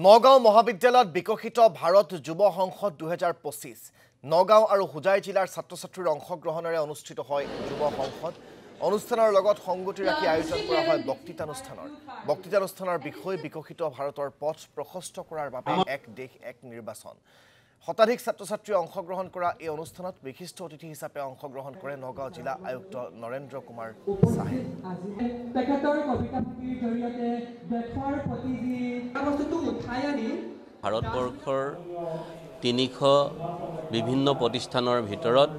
নগাঁও মহাবিদ্যালয়ত বিকশিত ভাৰত যুৱ সংসদ 2025 নগাঁও আৰু হুজাই জিলাৰ ছাত্ৰ-ছাত্ৰীৰ অংশগ্ৰহণেৰে অনুষ্ঠিত হয় যুৱ সংসদ অনুষ্ঠানৰ লগত সংগতি ৰাখি আয়োজন কৰা হয় বক্তৃতানুষ্ঠানৰ বিষয় বিকশিত ভাৰতৰ পথ প্ৰশস্ত কৰাৰ বাবে এক দেশ এক নিৰ্বাচন শতাধিক ছাত্ৰ-ছাত্ৰীয়ে অংশগ্ৰহণ কৰা এই অনুষ্ঠানত বিশিষ্ট অতিথি হিচাপে অংশগ্ৰহণ কৰে নগাঁও জিলা আয়ুক্ত নৰেন্দ্ৰ কুমাৰ সাহে ভাৰতবৰ্ষৰ 300 বিভিন্ন প্ৰতিষ্ঠানৰ ভিতৰত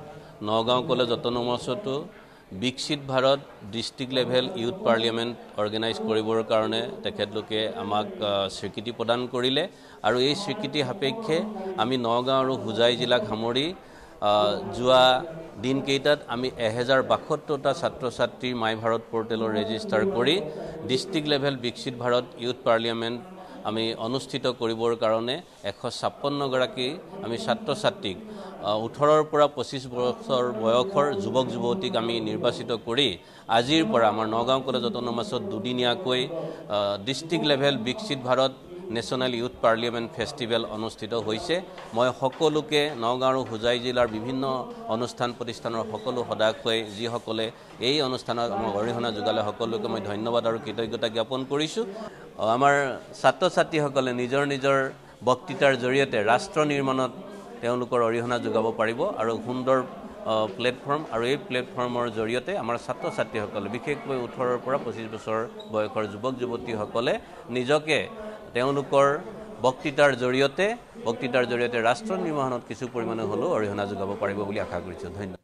নগাঁও কলেজ অট'নমাছতো বিকশিত Bharat district level youth parliament organise কৰিবৰ কাৰণে তেখেতলোকে আমাক স্বীকৃতি প্ৰদান কৰিলে আৰু এই স্বীকৃতি সাপেক্ষে আমি নগাঁও আৰু হুজাই জিলাক সামৰি যোৱা দিনকেইটাত আমি 1072টা ছাত্ৰ-ছাত্ৰী মাই ভাৰত পৰ্টেলৰ ৰেজিষ্টাৰ কৰি ডিষ্ট্ৰিক্ট লেভেল বিকশিত ভাৰত ইউথ পাৰ্লিয়ামেণ্ট আমি অনুষ্ঠিত কৰিবৰ কাৰণে 156 গৰাকী আমি ছাত্ৰ-ছাত্ৰীক 18ৰ পৰা 25 বছৰ বয়সৰ যুৱক যুৱতীক আমি নিৰ্বাচিত কৰি আজিৰ পৰা আমাৰ নগাঁও কলেজ অট'নমাছত দুদিনীয়াকৈ ডিষ্ট্ৰিক্ট লেভেল বিকশিত Bharat national youth parliament festival অনুষ্ঠিত হৈছে মই সকলোকে নগাঁও আৰু হুজাই জিলাৰ বিভিন্ন অনুষ্ঠান প্ৰতিষ্ঠানৰ সকলো সদস্যই যিসকলে এই অনুষ্ঠানত আমাক অৰিহণা যোগালে সকলোকে মই ধন্যবাদ আৰু কৃতজ্ঞতা জ্ঞাপন কৰিছোঁ আমাৰ ছাত্ৰ-ছাত্ৰীসকলে নিজৰ নিজৰ বক্তৃতাৰ জৰিয়তে ৰাষ্ট্ৰ নিৰ্মাণত তেওঁলোকৰ অৰিহণা যোগাব পাৰিব আৰু সুন্দৰ প্লেটফৰ্ম আৰু এই প্লেটফৰ্মৰ জৰিয়তে আমাৰ ছাত্ৰ-ছাত্ৰীসকলে বিশেষকৈ 18ৰ পৰা 25 বছৰ বয়সৰ যুৱক যুৱতীসকলে নিজকে তেওঁলোকৰ বক্তৃতাৰ জৰিয়তে ৰাষ্ট্ৰ নিৰ্মাণত কিছু পৰিমাণে হ'লেও অৰিহণা যোগাব পাৰিব বুলি আশা কৰিছোঁ ধন্যবাদ